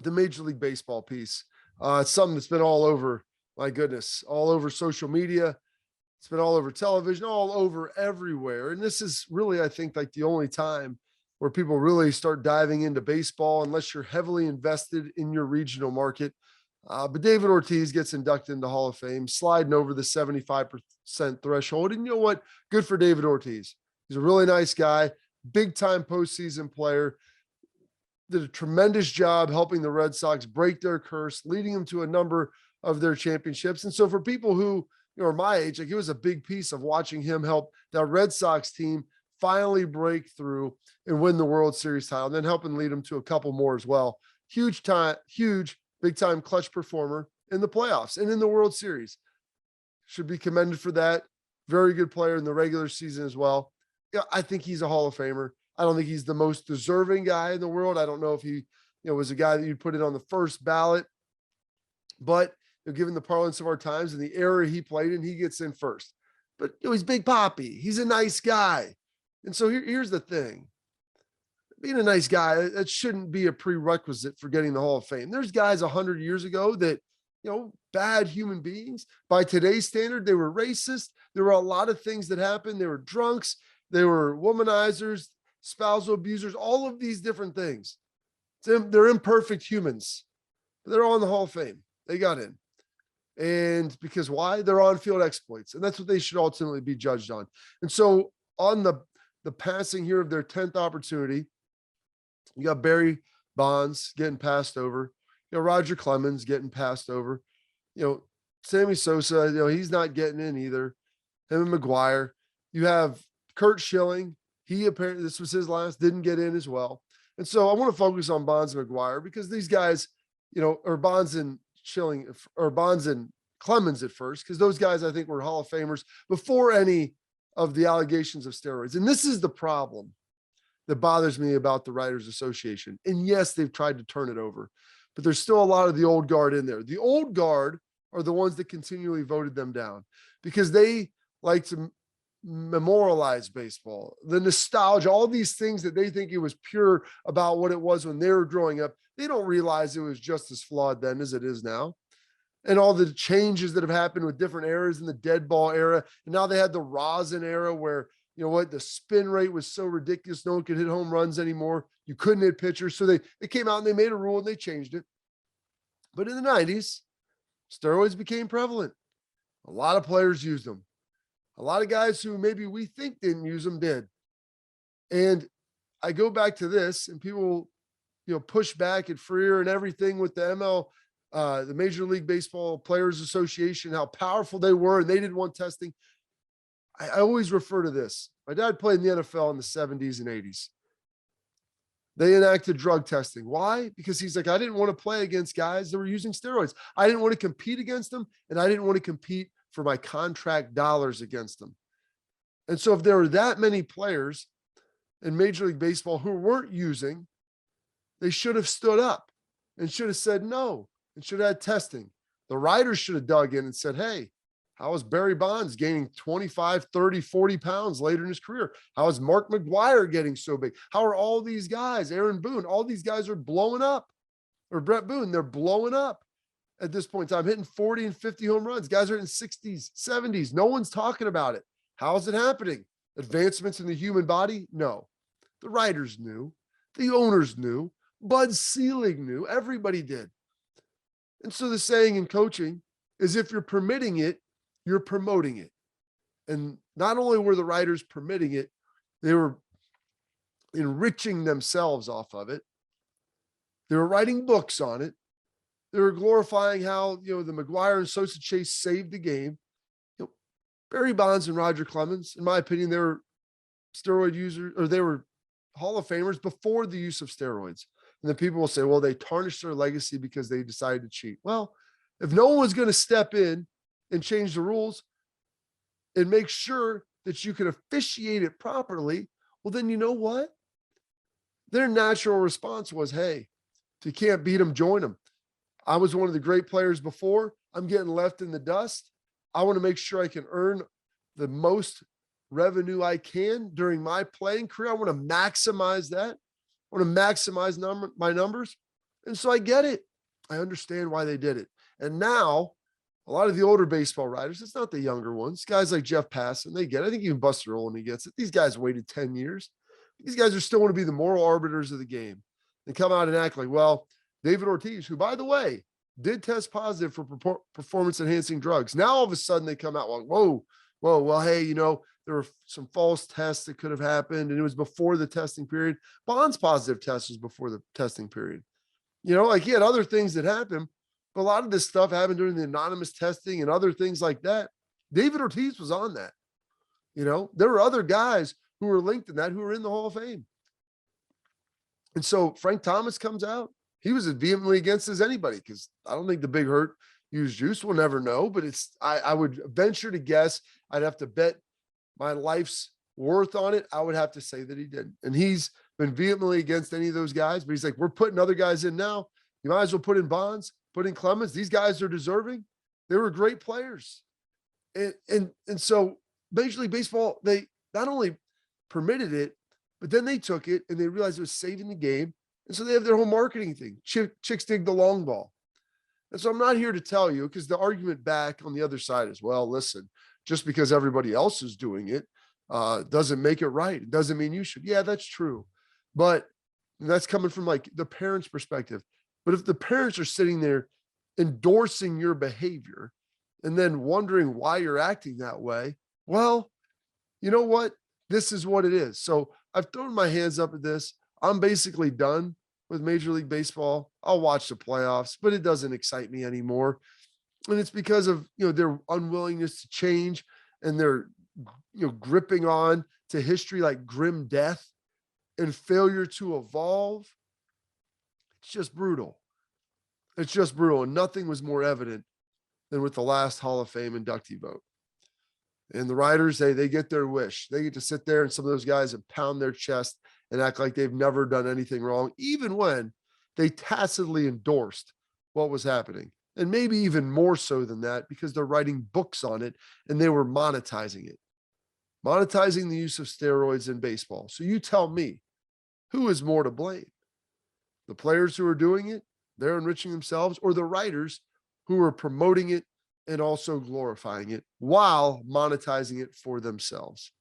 the Major League Baseball piece. It's something that's been all over, my goodness, all over social media. It's been all over television, all over everywhere. And this is really, I think, like the only time where people really start diving into baseball, unless you're heavily invested in your regional market. But David Ortiz gets inducted into Hall of Fame, sliding over the 75% threshold. And you know what? Good for David Ortiz. He's a really nice guy, big time postseason player. Did a tremendous job helping the Red Sox break their curse, leading them to a number of their championships. And so for people who are my age, like, it was a big piece of watching him help that Red Sox team finally break through and win the World Series title, and then helping lead them to a couple more as well. Huge big time clutch performer in the playoffs and in the World Series. Should be commended for that. Very good player in the regular season as well. Yeah, I think he's a Hall of Famer. I don't think he's the most deserving guy in the world. I don't know if he, was a guy that you'd put it on the first ballot, but given the parlance of our times and the era he played in, he gets in first. But he's Big Papi. He's a nice guy. And so here's the thing. Being a nice guy, that shouldn't be a prerequisite for getting the Hall of Fame. There's guys 100 years ago that, bad human beings. By today's standard, they were racist. There were a lot of things that happened. They were drunks. They were womanizers, spousal abusers, all of these different things. They're imperfect humans. But they're all in the Hall of Fame. They got in. And because why? They're on-field exploits. And that's what they should ultimately be judged on. And so on the passing here of their 10th opportunity, you got Barry Bonds getting passed over. Roger Clemens getting passed over. Sammy Sosa, he's not getting in either. Him and McGuire. You have Kurt Schilling. He apparently, this was his last, didn't get in as well. And so I want to focus on Bonds and McGuire because these guys, or Bonds and Schilling, or Bonds and Clemens at first, because those guys I think were Hall of Famers before any of the allegations of steroids. And this is the problem that bothers me about the Writers Association. And yes, they've tried to turn it over, but there's still a lot of the old guard in there. The old guard are the ones that continually voted them down because they like to memorialize baseball, the nostalgia, all these things that they think it was pure about what it was when they were growing up. They don't realize it was just as flawed then as it is now. And all the changes that have happened with different eras in the dead ball era. And now they had the rosin era where, the spin rate was so ridiculous. No one could hit home runs anymore. You couldn't hit pitchers. So they came out and they made a rule and they changed it. But in the 90s, steroids became prevalent. A lot of players used them. A lot of guys who maybe we think didn't use them did. And I go back to this and people, push back at Freer and everything with the Major League Baseball Players Association, how powerful they were, and they didn't want testing. I always refer to this. My dad played in the NFL in the 70s and 80s. They enacted drug testing. Why? Because he's like, I didn't want to play against guys that were using steroids. I didn't want to compete against them, and I didn't want to compete for my contract dollars against them. And so if there were that many players in Major League Baseball who weren't using, they should have stood up and should have said no and should have had testing. The writers should have dug in and said, hey, how is Barry Bonds gaining 25, 30, 40 pounds later in his career? How is Mark McGuire getting so big? How are all these guys, Aaron Boone, all these guys are blowing up, or Brett Boone, they're blowing up at this point in time, hitting 40 and 50 home runs. Guys are in 60s, 70s. No one's talking about it. How is it happening? Advancements in the human body? No. The writers knew. The owners knew. Bud Selig knew. Everybody did. And so the saying in coaching is if you're permitting it, you're promoting it. And not only were the writers permitting it, they were enriching themselves off of it. They were writing books on it. They were glorifying how, the McGuire and Sosa chase saved the game. Barry Bonds and Roger Clemens, in my opinion, they were steroid users, or they were Hall of Famers before the use of steroids. And then people will say, well, they tarnished their legacy because they decided to cheat. Well, if no one was going to step in and change the rules and make sure that you can officiate it properly, well, then you know what? Their natural response was, hey, if you can't beat them, join them. I was one of the great players before. I'm getting left in the dust. I want to make sure I can earn the most revenue I can during my playing career. I want to maximize that. I want to maximize my numbers. And so I get it. I understand why they did it. And now a lot of the older baseball writers, it's not the younger ones, guys like Jeff Passan, they get it. I think even Buster Olney gets it. These guys waited 10 years. These guys are still want to be the moral arbiters of the game and come out and act like, well, David Ortiz, who, by the way, did test positive for performance enhancing drugs. Now, all of a sudden, they come out like, whoa, well, hey, there were some false tests that could have happened, and it was before the testing period. Bond's positive test was before the testing period. Like he had other things that happened, but a lot of this stuff happened during the anonymous testing and other things like that. David Ortiz was on that. There were other guys who were linked in that who were in the Hall of Fame. And so Frank Thomas comes out. He was as vehemently against as anybody because I don't think the Big Hurt used juice. We'll never know, but I would venture to guess. I'd have to bet my life's worth on it. I would have to say that he did. And he's been vehemently against any of those guys, but he's like, we're putting other guys in now. You might as well put in Bonds, put in Clemens. These guys are deserving. They were great players. And so Major League Baseball, they not only permitted it, but then they took it and they realized it was saving the game. And so they have their whole marketing thing. Chicks dig the long ball. And so I'm not here to tell you, because the argument back on the other side is, well, listen, just because everybody else is doing it doesn't make it right. It doesn't mean you should. Yeah, that's true. But that's coming from like the parents' perspective. But if the parents are sitting there endorsing your behavior and then wondering why you're acting that way, well, you know what? This is what it is. So I've thrown my hands up at this. I'm basically done with Major League Baseball. I'll watch the playoffs, but it doesn't excite me anymore. And it's because of, their unwillingness to change and their, gripping on to history like grim death and failure to evolve. It's just brutal. It's just brutal. And nothing was more evident than with the last Hall of Fame inductee vote. And the writers, they get their wish. They get to sit there and some of those guys and pound their chest and act like they've never done anything wrong, even when they tacitly endorsed what was happening. And maybe even more so than that, because they're writing books on it and they were monetizing it, monetizing the use of steroids in baseball. So you tell me, who is more to blame? The players who are doing it, they're enriching themselves, or the writers who are promoting it and also glorifying it while monetizing it for themselves?